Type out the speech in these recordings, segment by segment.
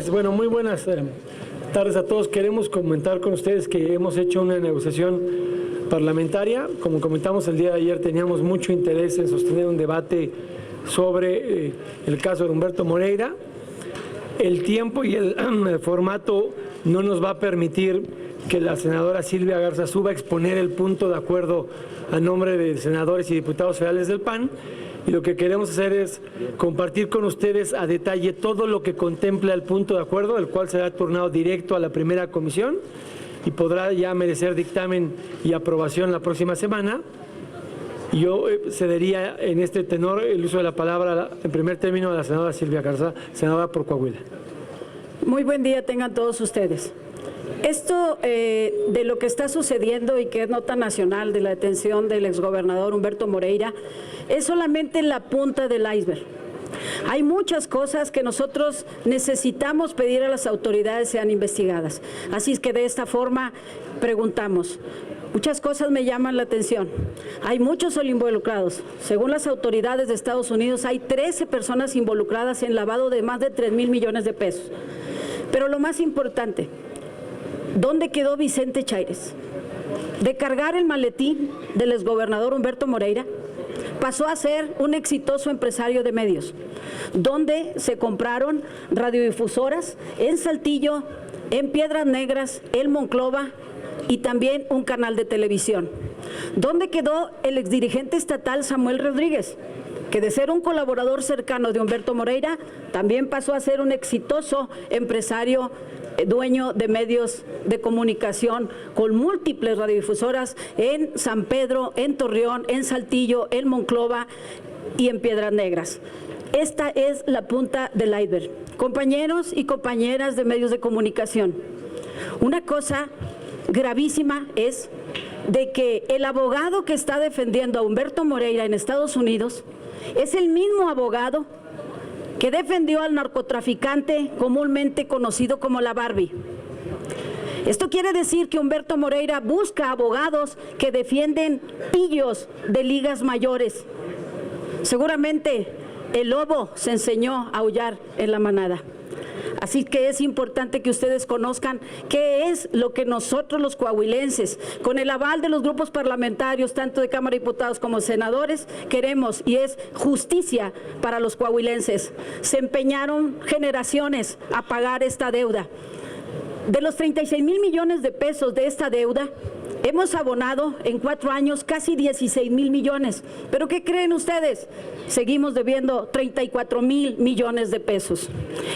Gracias. Bueno, muy buenas tardes a todos. Queremos comentar con ustedes que hemos hecho una negociación parlamentaria. Como comentamos el día de ayer, teníamos mucho interés en sostener un debate sobre el caso de Humberto Moreira. El tiempo y el formato no nos va a permitir que la senadora Silvia Garza suba a exponer el punto de acuerdo a nombre de senadores y diputados federales del PAN. Y lo que queremos hacer es compartir con ustedes a detalle todo lo que contempla el punto de acuerdo, el cual será turnado directo a la primera comisión y podrá ya merecer dictamen y aprobación la próxima semana. Y yo cedería en este tenor el uso de la palabra en primer término a la senadora Silvia Garza, senadora por Coahuila. Muy buen día tengan todos ustedes. Esto de lo que está sucediendo y que es nota nacional de la detención del exgobernador Humberto Moreira es solamente la punta del iceberg. Hay muchas cosas que nosotros necesitamos pedir a las autoridades sean investigadas. Así es que de esta forma preguntamos. Muchas cosas me llaman la atención. Hay muchos involucrados. Según las autoridades de Estados Unidos, hay 13 personas involucradas en lavado de más de 3,000 millones de pesos. Pero lo más importante, ¿dónde quedó Vicente Chaires? De cargar el maletín del exgobernador Humberto Moreira, pasó a ser un exitoso empresario de medios, donde se compraron radiodifusoras en Saltillo, en Piedras Negras, en Monclova y también un canal de televisión. ¿Dónde quedó el exdirigente estatal Samuel Rodríguez? Que de ser un colaborador cercano de Humberto Moreira, también pasó a ser un exitoso empresario dueño de medios de comunicación con múltiples radiodifusoras en San Pedro, en Torreón, en Saltillo, en Monclova y en Piedras Negras. Esta es la punta del iceberg. Compañeros y compañeras de medios de comunicación, una cosa gravísima es de que el abogado que está defendiendo a Humberto Moreira en Estados Unidos es el mismo abogado que defendió al narcotraficante comúnmente conocido como la Barbie. Esto quiere decir que Humberto Moreira busca abogados que defienden pillos de ligas mayores. Seguramente el lobo se enseñó a aullar en la manada. Así que es importante que ustedes conozcan qué es lo que nosotros los coahuilenses, con el aval de los grupos parlamentarios, tanto de Cámara de Diputados como senadores, queremos, y es justicia para los coahuilenses. Se empeñaron generaciones a pagar esta deuda. De los 36,000 millones de pesos de esta deuda, hemos abonado en 4 años casi 16,000 millones. ¿Pero qué creen ustedes? Seguimos debiendo 34,000 millones de pesos.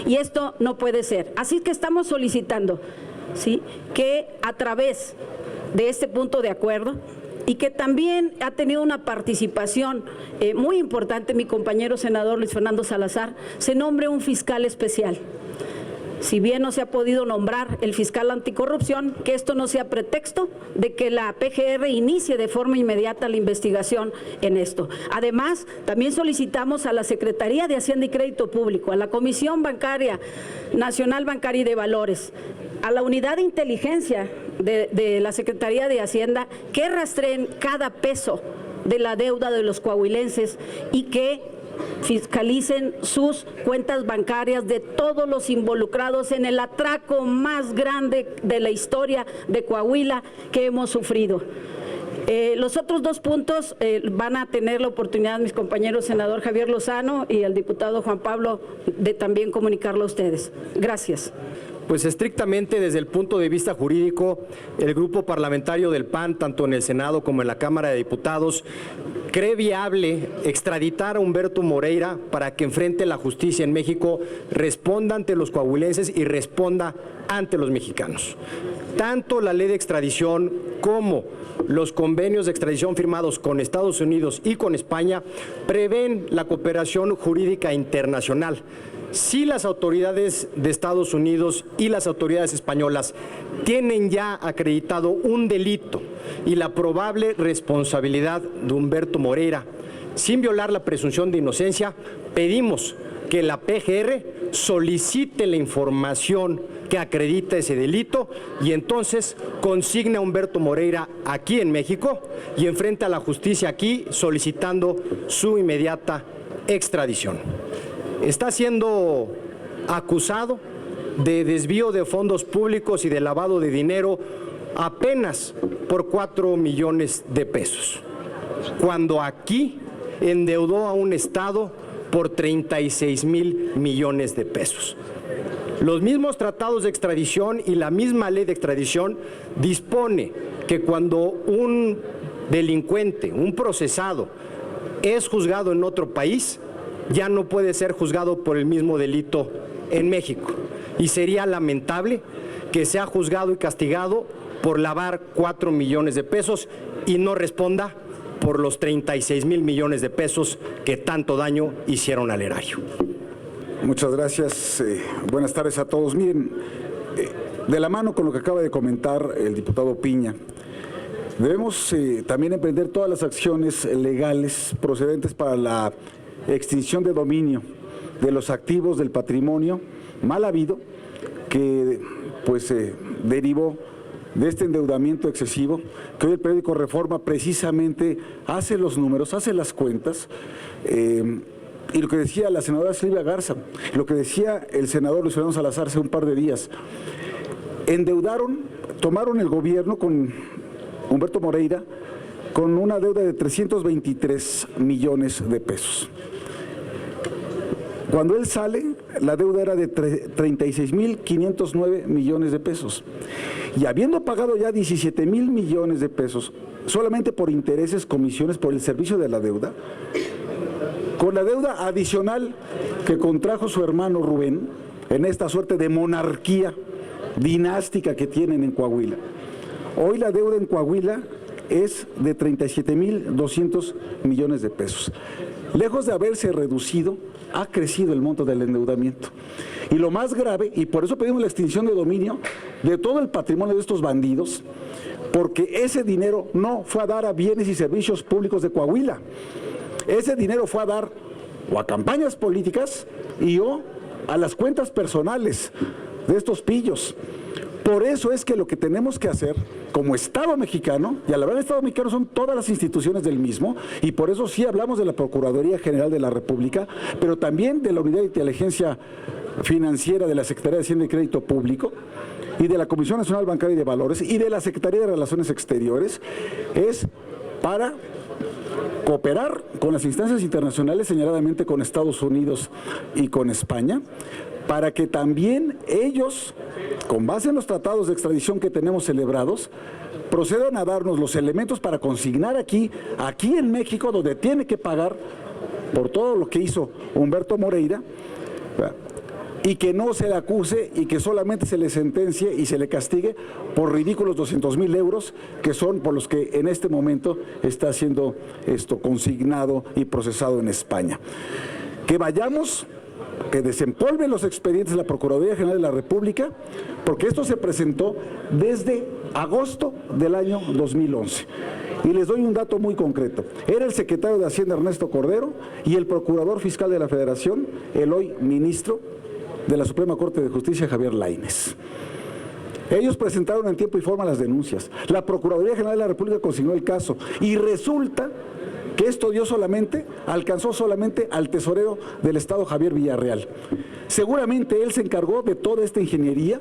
Y esto no puede ser. Así que estamos solicitando, ¿sí?, que a través de este punto de acuerdo, y que también ha tenido una participación muy importante mi compañero senador Luis Fernando Salazar, se nombre un fiscal especial. Si bien no se ha podido nombrar el fiscal anticorrupción, que esto no sea pretexto de que la PGR inicie de forma inmediata la investigación en esto. Además, también solicitamos a la Secretaría de Hacienda y Crédito Público, a la Comisión Bancaria Nacional Bancaria y de Valores, a la Unidad de Inteligencia de la Secretaría de Hacienda, que rastreen cada peso de la deuda de los coahuilenses y que fiscalicen sus cuentas bancarias de todos los involucrados en el atraco más grande de la historia de Coahuila que hemos sufrido. Los otros 2 puntos van a tener la oportunidad mis compañeros senador Javier Lozano y el diputado Juan Pablo de también comunicarlo a ustedes. Gracias. Pues estrictamente desde el punto de vista jurídico, el grupo parlamentario del PAN, tanto en el Senado como en la Cámara de Diputados, cree viable extraditar a Humberto Moreira para que enfrente la justicia en México, responda ante los coahuilenses y responda ante los mexicanos. Tanto la ley de extradición como los convenios de extradición firmados con Estados Unidos y con España prevén la cooperación jurídica internacional. Si las autoridades de Estados Unidos y las autoridades españolas tienen ya acreditado un delito y la probable responsabilidad de Humberto Moreira, sin violar la presunción de inocencia, pedimos que la PGR solicite la información que acredita ese delito y entonces consigne a Humberto Moreira aquí en México y enfrenta a la justicia aquí solicitando su inmediata extradición. Está siendo acusado de desvío de fondos públicos y de lavado de dinero apenas por 4 millones de pesos, cuando aquí endeudó a un Estado por 36,000 millones de pesos. Los mismos tratados de extradición y la misma ley de extradición dispone que cuando un delincuente, un procesado, es juzgado en otro país, ya no puede ser juzgado por el mismo delito en México. Y sería lamentable que sea juzgado y castigado por lavar 4 millones de pesos y no responda por los 36,000 millones de pesos que tanto daño hicieron al erario. Muchas gracias. Buenas tardes a todos. Miren, de la mano con lo que acaba de comentar el diputado Piña, debemos también emprender todas las acciones legales procedentes para la extinción de dominio de los activos del patrimonio mal habido que pues derivó de este endeudamiento excesivo, que hoy el periódico Reforma precisamente hace los números, hace las cuentas, y lo que decía la senadora Silvia Garza, lo que decía el senador Luis Fernando Salazar hace un par de días, tomaron el gobierno con Humberto Moreira con una deuda de 323 millones de pesos. Cuando él sale, la deuda era de 36,509 millones de pesos. Y habiendo pagado ya 17,000 millones de pesos, solamente por intereses, comisiones, por el servicio de la deuda, con la deuda adicional que contrajo su hermano Rubén, en esta suerte de monarquía dinástica que tienen en Coahuila. Hoy la deuda en Coahuila es de 37,200 millones de pesos. Lejos de haberse reducido, ha crecido el monto del endeudamiento. Y lo más grave, y por eso pedimos la extinción de dominio de todo el patrimonio de estos bandidos, porque ese dinero no fue a dar a bienes y servicios públicos de Coahuila. Ese dinero fue a dar o a campañas políticas y o a las cuentas personales de estos pillos. Por eso es que lo que tenemos que hacer como Estado mexicano, y al hablar de Estado mexicano son todas las instituciones del mismo, y por eso sí hablamos de la Procuraduría General de la República, pero también de la Unidad de Inteligencia Financiera de la Secretaría de Hacienda y Crédito Público, y de la Comisión Nacional Bancaria y de Valores, y de la Secretaría de Relaciones Exteriores, es para cooperar con las instancias internacionales, señaladamente con Estados Unidos y con España, para que también ellos, con base en los tratados de extradición que tenemos celebrados, procedan a darnos los elementos para consignar aquí en México, donde tiene que pagar por todo lo que hizo Humberto Moreira, y que no se le acuse y que solamente se le sentencie y se le castigue por ridículos 200,000 euros, que son por los que en este momento está siendo esto consignado y procesado en España. Que vayamos, que desempolven los expedientes de la Procuraduría General de la República, porque esto se presentó desde agosto del año 2011. Y les doy un dato muy concreto. Era el secretario de Hacienda Ernesto Cordero y el procurador fiscal de la Federación, el hoy ministro de la Suprema Corte de Justicia, Javier Lainez. Ellos presentaron en tiempo y forma las denuncias. La Procuraduría General de la República consignó el caso y resulta que esto alcanzó solamente al tesorero del Estado, Javier Villarreal. Seguramente él se encargó de toda esta ingeniería,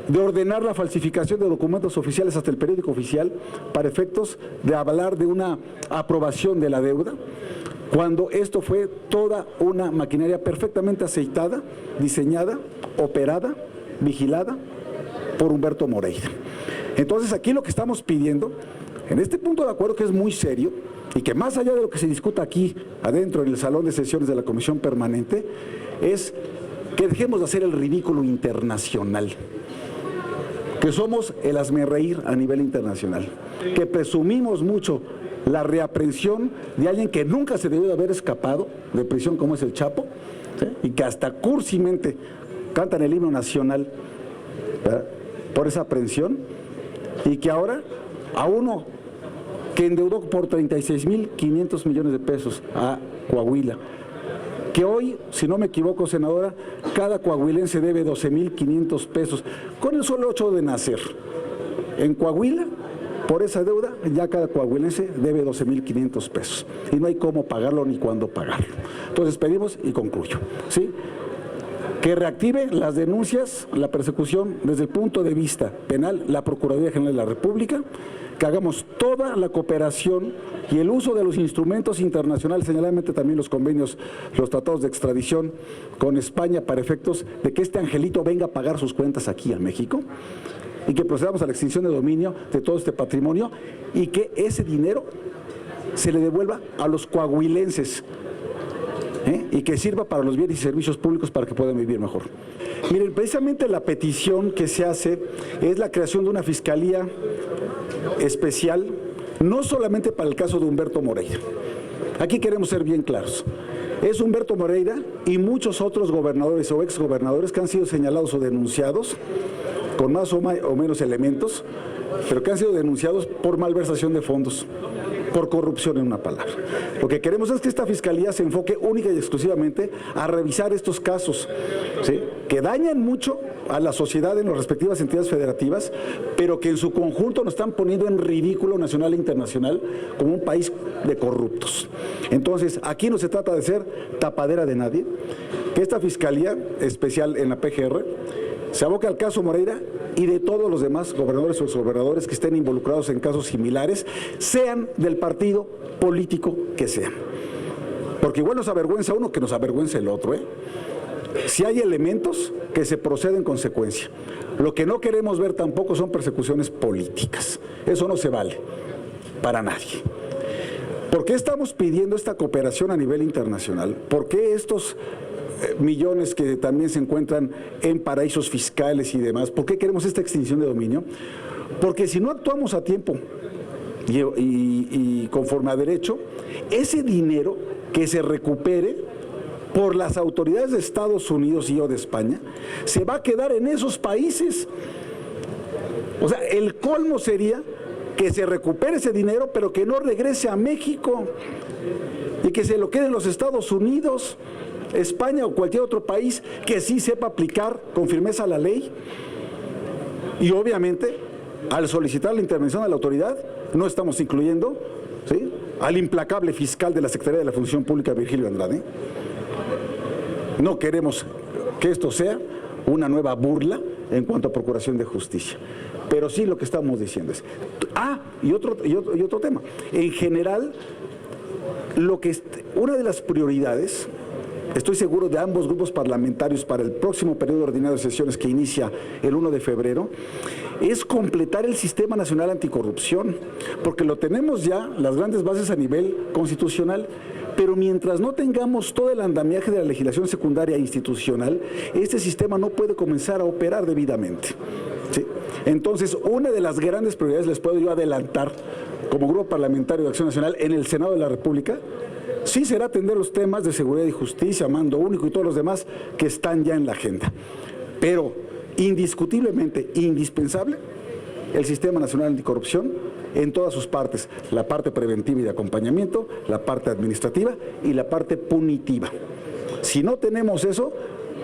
de ordenar la falsificación de documentos oficiales hasta el periódico oficial para efectos de avalar de una aprobación de la deuda, cuando esto fue toda una maquinaria perfectamente aceitada, diseñada, operada, vigilada por Humberto Moreira. Entonces aquí lo que estamos pidiendo, en este punto de acuerdo que es muy serio, y que más allá de lo que se discuta aquí adentro en el salón de sesiones de la Comisión Permanente, es que dejemos de hacer el ridículo internacional, que somos el hazmerreír a nivel internacional, que presumimos mucho la reaprehensión de alguien que nunca se debió de haber escapado de prisión como es el Chapo, ¿sí? Y que hasta cursimente cantan el himno nacional, ¿verdad?, por esa aprehensión, y que ahora a uno que endeudó por 36,500 millones de pesos a Coahuila, que hoy, si no me equivoco, senadora, cada coahuilense debe 12,500 pesos, con el solo hecho de nacer. En Coahuila, por esa deuda, ya cada coahuilense debe 12,500 pesos, y no hay cómo pagarlo ni cuándo pagarlo. Entonces pedimos, y concluyo, ¿sí?, que reactive las denuncias, la persecución desde el punto de vista penal, la Procuraduría General de la República, que hagamos toda la cooperación y el uso de los instrumentos internacionales, señaladamente también los convenios, los tratados de extradición con España para efectos de que este angelito venga a pagar sus cuentas aquí a México y que procedamos a la extinción de dominio de todo este patrimonio y que ese dinero se le devuelva a los coahuilenses, y que sirva para los bienes y servicios públicos para que puedan vivir mejor. Miren, precisamente la petición que se hace es la creación de una fiscalía especial, no solamente para el caso de Humberto Moreira. Aquí queremos ser bien claros. Es Humberto Moreira y muchos otros gobernadores o exgobernadores que han sido señalados o denunciados con más o menos elementos, pero que han sido denunciados por malversación de fondos, por corrupción, en una palabra. Lo que queremos es que esta fiscalía se enfoque única y exclusivamente a revisar estos casos, ¿sí?, que dañan mucho a la sociedad en las respectivas entidades federativas, pero que en su conjunto nos están poniendo en ridículo nacional e internacional como un país de corruptos. Entonces, aquí no se trata de ser tapadera de nadie, que esta fiscalía especial en la PGR se aboque al caso Moreira y de todos los demás gobernadores o exgobernadores que estén involucrados en casos similares, sean del partido político que sean. Porque igual nos avergüenza uno que nos avergüenza el otro, Si hay elementos, que se proceda en consecuencia. Lo que no queremos ver tampoco son persecuciones políticas. Eso no se vale para nadie. ¿Por qué estamos pidiendo esta cooperación a nivel internacional? ¿Por qué estos millones que también se encuentran en paraísos fiscales y demás? ¿Por qué queremos esta extinción de dominio? Porque si no actuamos a tiempo y conforme a derecho, ese dinero que se recupere por las autoridades de Estados Unidos y o de España se va a quedar en esos países. O sea, el colmo sería que se recupere ese dinero, pero que no regrese a México y que se lo quede en los Estados Unidos, España o cualquier otro país que sí sepa aplicar con firmeza la ley. Y obviamente, al solicitar la intervención de la autoridad, no estamos incluyendo, ¿sí?, al implacable fiscal de la Secretaría de la Función Pública, Virgilio Andrade. No queremos que esto sea una nueva burla en cuanto a procuración de justicia. Pero sí lo que estamos diciendo es... y otro tema. En general, una de las prioridades, estoy seguro, de ambos grupos parlamentarios para el próximo periodo ordinario de sesiones que inicia el 1 de febrero, es completar el Sistema Nacional Anticorrupción, porque lo tenemos ya, las grandes bases a nivel constitucional, pero mientras no tengamos todo el andamiaje de la legislación secundaria institucional, este sistema no puede comenzar a operar debidamente, ¿sí? Entonces, una de las grandes prioridades, les puedo yo adelantar, como Grupo Parlamentario de Acción Nacional en el Senado de la República, sí será atender los temas de seguridad y justicia, mando único y todos los demás que están ya en la agenda. Pero indiscutiblemente indispensable el Sistema Nacional Anticorrupción en todas sus partes, la parte preventiva y de acompañamiento, la parte administrativa y la parte punitiva. Si no tenemos eso,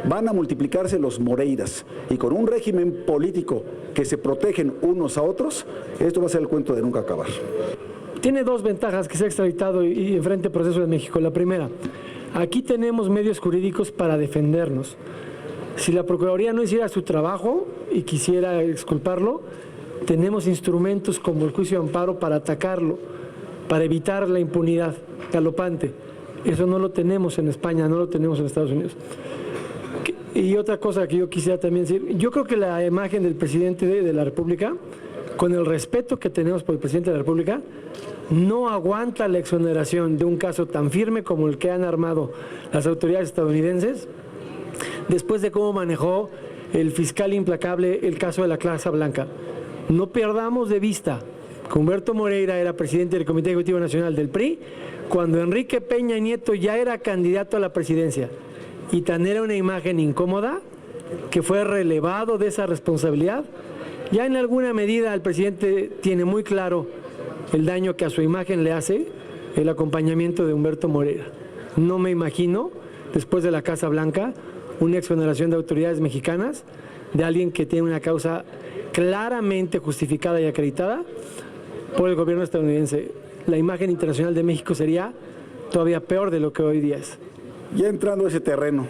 van a multiplicarse los Moreiras, y con un régimen político que se protegen unos a otros, esto va a ser el cuento de nunca acabar. Tiene dos ventajas que se ha extraditado y enfrente proceso de México. La primera, aquí tenemos medios jurídicos para defendernos. Si la Procuraduría no hiciera su trabajo y quisiera exculparlo, tenemos instrumentos como el juicio de amparo para atacarlo, para evitar la impunidad galopante. Eso no lo tenemos en España, no lo tenemos en Estados Unidos. Y otra cosa que yo quisiera también decir, yo creo que la imagen del presidente de la República, con el respeto que tenemos por el presidente de la República, no aguanta la exoneración de un caso tan firme como el que han armado las autoridades estadounidenses, después de cómo manejó el fiscal implacable el caso de la Casa Blanca. No perdamos de vista que Humberto Moreira era presidente del Comité Ejecutivo Nacional del PRI cuando Enrique Peña Nieto ya era candidato a la presidencia, y tan era una imagen incómoda que fue relevado de esa responsabilidad. Ya en alguna medida el presidente tiene muy claro el daño que a su imagen le hace el acompañamiento de Humberto Moreira. No me imagino, después de la Casa Blanca, una exoneración de autoridades mexicanas de alguien que tiene una causa claramente justificada y acreditada por el gobierno estadounidense. La imagen internacional de México sería todavía peor de lo que hoy día es. Ya entrando a ese terreno,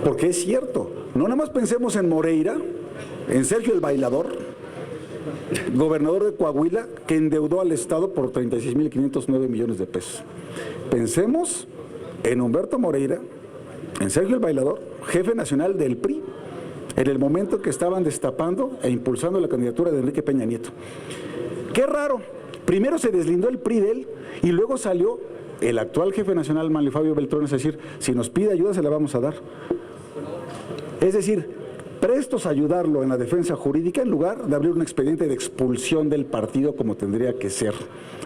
Porque es cierto, no nada más pensemos en Moreira, en Sergio el Bailador, gobernador de Coahuila, que endeudó al Estado por 36.509 millones de pesos. Pensemos en Humberto Moreira, en Sergio el Bailador, jefe nacional del PRI, en el momento que estaban destapando e impulsando la candidatura de Enrique Peña Nieto. Qué raro, primero se deslindó el PRI de él y luego salió el actual jefe nacional, Manlio Fabio Beltrones, a decir, si nos pide ayuda se la vamos a dar. Es decir, prestos a ayudarlo en la defensa jurídica en lugar de abrir un expediente de expulsión del partido como tendría que ser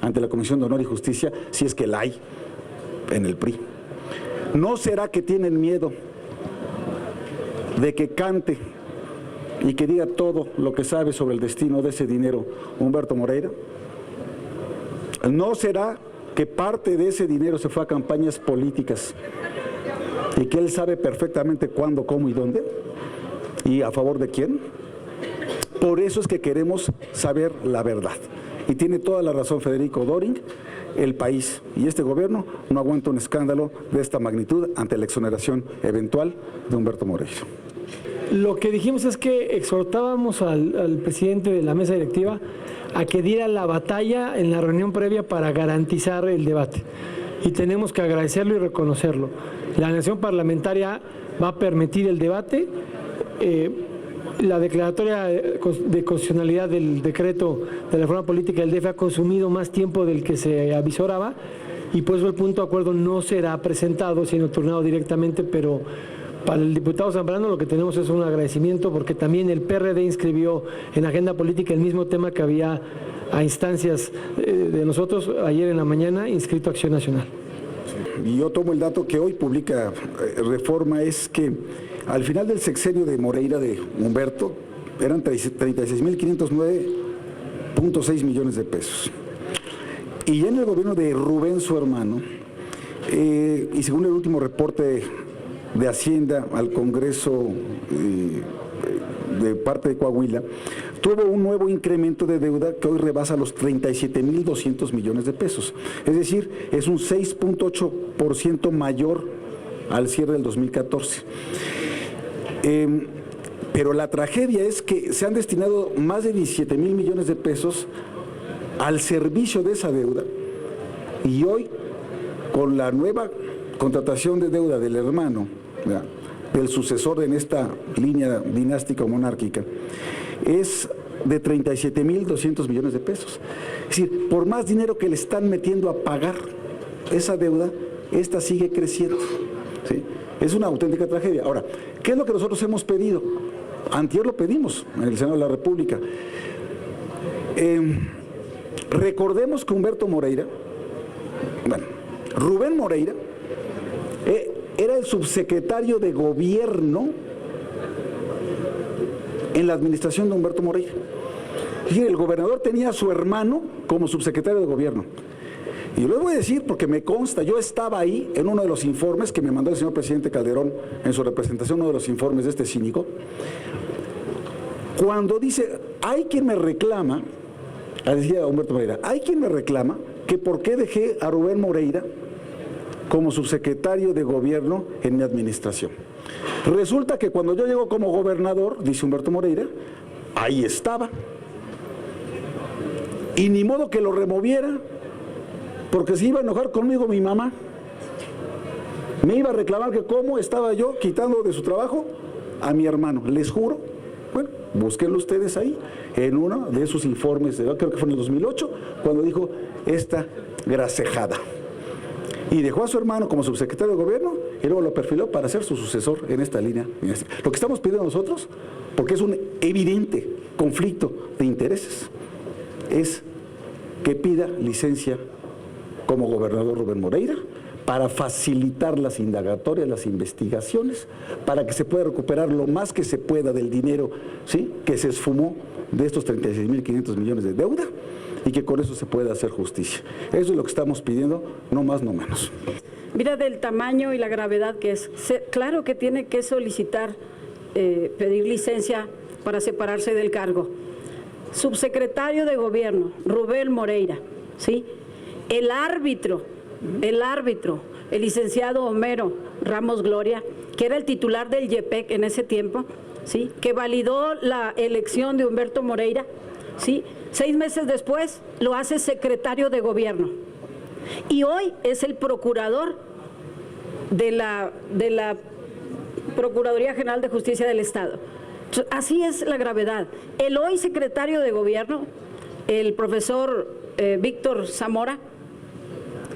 ante la Comisión de Honor y Justicia, si es que la hay en el PRI. ¿No será que tienen miedo de que cante y que diga todo lo que sabe sobre el destino de ese dinero Humberto Moreira? ¿No será que parte de ese dinero se fue a campañas políticas y que él sabe perfectamente cuándo, cómo y dónde? ¿Y a favor de quién? Por eso es que queremos saber la verdad. Y tiene toda la razón Federico Doring, el país y este gobierno no aguanta un escándalo de esta magnitud ante la exoneración eventual de Humberto Moreira. Lo que dijimos es que exhortábamos al presidente de la mesa directiva a que diera la batalla en la reunión previa para garantizar el debate. Y tenemos que agradecerlo y reconocerlo. La nación parlamentaria va a permitir el debate. La declaratoria de constitucionalidad del decreto de la reforma política del DF ha consumido más tiempo del que se avisoraba y por eso el punto de acuerdo no será presentado, sino turnado directamente, pero para el diputado Zambrano lo que tenemos es un agradecimiento porque también el PRD inscribió en agenda política el mismo tema que había a instancias de nosotros ayer en la mañana inscrito Acción Nacional. Y yo tomo el dato que hoy publica Reforma, es que al final del sexenio de Moreira, de Humberto, eran 36.509.6 millones de pesos. Y ya en el gobierno de Rubén, su hermano, y según el último reporte de Hacienda al Congreso de parte de Coahuila, tuvo un nuevo incremento de deuda que hoy rebasa los 37.200 millones de pesos. Es decir, es un 6.8% mayor al cierre del 2014. Pero la tragedia es que se han destinado más de 17.000 millones de pesos al servicio de esa deuda y hoy, con la nueva contratación de deuda del hermano, ¿verdad?, del sucesor en esta línea dinástica o monárquica, es de 37.200 millones de pesos. Es decir, por más dinero que le están metiendo a pagar esa deuda, esta sigue creciendo, ¿sí? Es una auténtica tragedia. Ahora, ¿qué es lo que nosotros hemos pedido? Antier lo pedimos en el Senado de la República. Recordemos que Humberto Moreira, bueno, Rubén Moreira, era el subsecretario de Gobierno en la administración de Humberto Moreira. Es decir, el gobernador tenía a su hermano como subsecretario de Gobierno. Y lo voy a decir porque me consta, yo estaba ahí en uno de los informes que me mandó el señor presidente Calderón en su representación, uno de los informes de este cínico, cuando dice, hay quien me reclama, decía Humberto Moreira, hay quien me reclama que por qué dejé a Rubén Moreira como subsecretario de Gobierno en mi administración. Resulta que cuando yo llego como gobernador, dice Humberto Moreira, ahí estaba. Y ni modo que lo removiera, porque se iba a enojar conmigo mi mamá. Me iba a reclamar que cómo estaba yo quitando de su trabajo a mi hermano. Les juro, bueno, búsquenlo ustedes ahí, en uno de sus informes, creo que fue en el 2008, cuando dijo esta grasejada. Y dejó a su hermano como subsecretario de Gobierno y luego lo perfiló para ser su sucesor en esta línea. Lo que estamos pidiendo nosotros, porque es un evidente conflicto de intereses, es que pida licencia como gobernador Rubén Moreira para facilitar las indagatorias, las investigaciones, para que se pueda recuperar lo más que se pueda del dinero, ¿sí?, que se esfumó de estos 36.500 millones de deuda y que con eso se pueda hacer justicia. Eso es lo que estamos pidiendo, no más, no menos. Mira del tamaño y la gravedad que es. Claro que tiene que solicitar, pedir licencia para separarse del cargo. Subsecretario de Gobierno, Rubén Moreira, ¿sí? El árbitro, el licenciado Homero Ramos Gloria, que era el titular del IEPEC en ese tiempo, ¿sí?, que validó la elección de Humberto Moreira, ¿sí?, 6 meses después lo hace secretario de gobierno y hoy es el procurador de la Procuraduría General de Justicia del Estado. Entonces, así es la gravedad. El hoy secretario de gobierno, el profesor Víctor Zamora,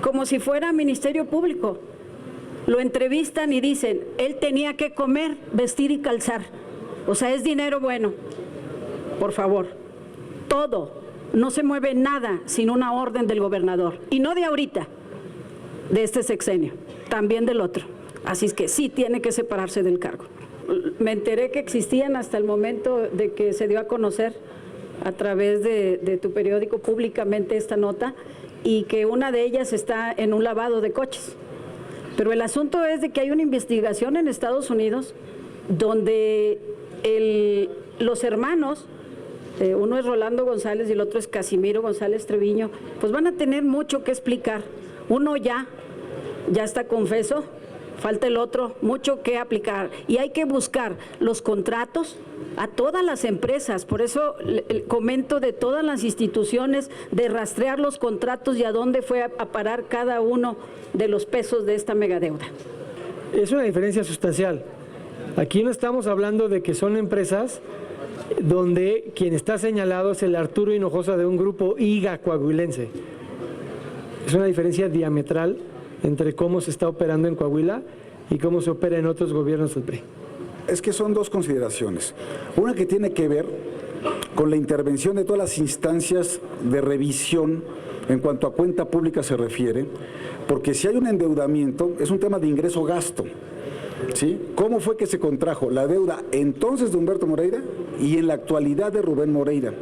como si fuera Ministerio Público, lo entrevistan y dicen, él tenía que comer, vestir y calzar. O sea, es dinero bueno. Por favor, todo, no se mueve nada sin una orden del gobernador. Y no de ahorita, de este sexenio, también del otro. Así es que sí tiene que separarse del cargo. Me enteré que existían hasta el momento de que se dio a conocer a través de tu periódico públicamente esta nota y que una de ellas está en un lavado de coches. Pero el asunto es de que hay una investigación en Estados Unidos donde los hermanos, uno es Rolando González y el otro es Casimiro González Treviño, pues van a tener mucho que explicar. Uno ya está confeso, falta el otro, mucho que aplicar. Y hay que buscar los contratos a todas las empresas. Por eso comento de todas las instituciones, de rastrear los contratos y a dónde fue a parar cada uno de los pesos de esta megadeuda. Es una diferencia sustancial. Aquí no estamos hablando de que son empresas donde quien está señalado es el Arturo Hinojosa de un grupo IGA coahuilense. Es una diferencia diametral entre cómo se está operando en Coahuila y cómo se opera en otros gobiernos del PRI. Es que son dos consideraciones. Una que tiene que ver con la intervención de todas las instancias de revisión en cuanto a cuenta pública se refiere, porque si hay un endeudamiento es un tema de ingreso-gasto. ¿Sí? ¿Cómo fue que se contrajo la deuda entonces de Humberto Moreira y en la actualidad de Rubén Moreira?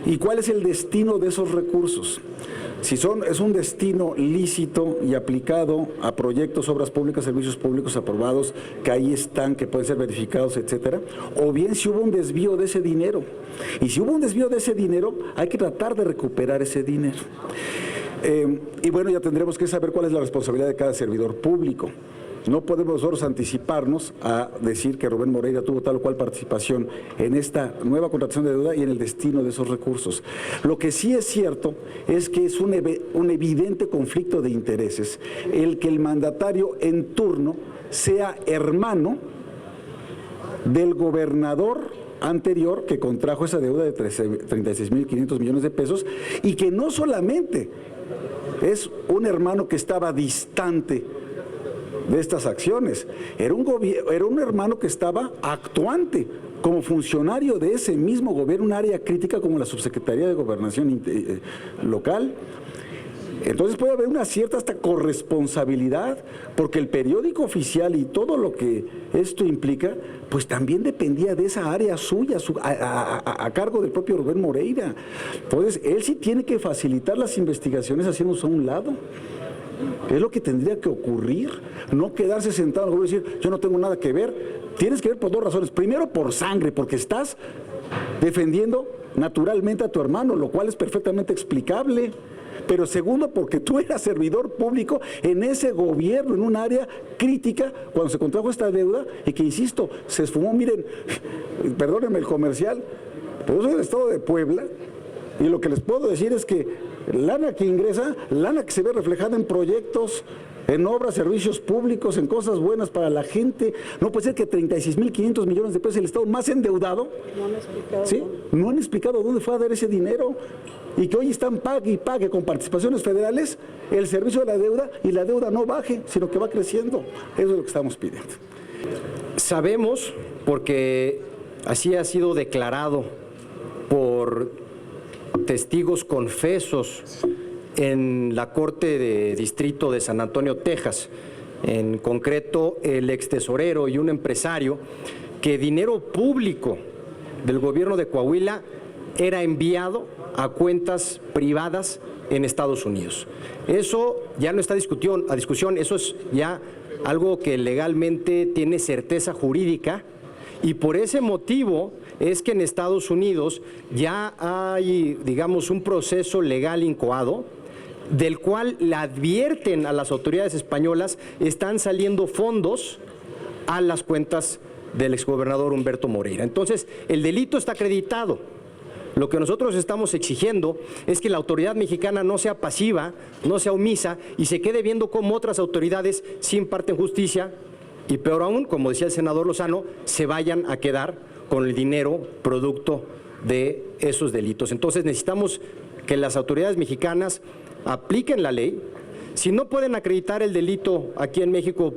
¿Y cuál es el destino de esos recursos? Si es un destino lícito y aplicado a proyectos, obras públicas, servicios públicos aprobados, que ahí están, que pueden ser verificados, etcétera, o bien si hubo un desvío de ese dinero. Y si hubo un desvío de ese dinero, hay que tratar de recuperar ese dinero. Y bueno, ya tendremos que saber cuál es la responsabilidad de cada servidor público. No podemos nosotros anticiparnos a decir que Rubén Moreira tuvo tal o cual participación en esta nueva contratación de deuda y en el destino de esos recursos. Lo que sí es cierto es que es un evidente conflicto de intereses el que el mandatario en turno sea hermano del gobernador anterior que contrajo esa deuda de 36.500 millones de pesos y que no solamente es un hermano que estaba distante de estas acciones, era un hermano que estaba actuante como funcionario de ese mismo gobierno, un área crítica como la Subsecretaría de Gobernación local. Entonces puede haber una cierta hasta corresponsabilidad, porque el periódico oficial y todo lo que esto implica, pues también dependía de esa área suya, a cargo del propio Rubén Moreira. Entonces él sí tiene que facilitar las investigaciones haciéndose a un lado. Es lo que tendría que ocurrir, no quedarse sentado y decir, yo no tengo nada que ver. Tienes que ver por dos razones. Primero, por sangre, porque estás defendiendo naturalmente a tu hermano, lo cual es perfectamente explicable. Pero segundo, porque tú eras servidor público en ese gobierno, en un área crítica, cuando se contrajo esta deuda y que, insisto, se esfumó. Miren, perdónenme el comercial, pero yo soy del estado de Puebla y lo que les puedo decir es que lana que ingresa, lana que se ve reflejada en proyectos, en obras, servicios públicos, en cosas buenas para la gente. No puede ser que 36.500 millones de pesos el Estado más endeudado. No han explicado. ¿Sí? No han explicado dónde fue a dar ese dinero. Y que hoy están pague y pague con participaciones federales el servicio de la deuda y la deuda no baje, sino que va creciendo. Eso es lo que estamos pidiendo. Sabemos, porque así ha sido declarado por testigos confesos en la Corte de Distrito de San Antonio, Texas, en concreto el extesorero y un empresario, que dinero público del gobierno de Coahuila era enviado a cuentas privadas en Estados Unidos. Eso ya no está a discusión, eso es ya algo que legalmente tiene certeza jurídica, y por ese motivo es que en Estados Unidos ya hay, digamos, un proceso legal incoado, del cual le advierten a las autoridades españolas, están saliendo fondos a las cuentas del exgobernador Humberto Moreira. Entonces, el delito está acreditado. Lo que nosotros estamos exigiendo es que la autoridad mexicana no sea pasiva, no sea omisa y se quede viendo cómo otras autoridades sí imparten justicia y, peor aún, como decía el senador Lozano, se vayan a quedar con el dinero producto de esos delitos. Entonces, necesitamos que las autoridades mexicanas apliquen la ley. Si no pueden acreditar el delito aquí en México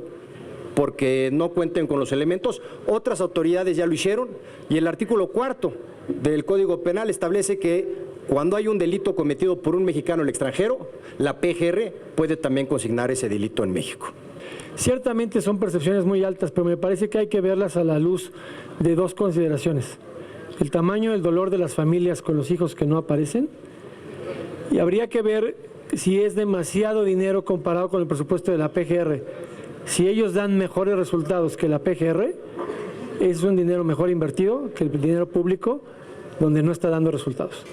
porque no cuenten con los elementos, otras autoridades ya lo hicieron y el artículo 4 del Código Penal establece que cuando hay un delito cometido por un mexicano en el extranjero, la PGR puede también consignar ese delito en México. Ciertamente son percepciones muy altas, pero me parece que hay que verlas a la luz de dos consideraciones. El tamaño del dolor de las familias con los hijos que no aparecen, y habría que ver si es demasiado dinero comparado con el presupuesto de la PGR. Si ellos dan mejores resultados que la PGR, es un dinero mejor invertido que el dinero público donde no está dando resultados.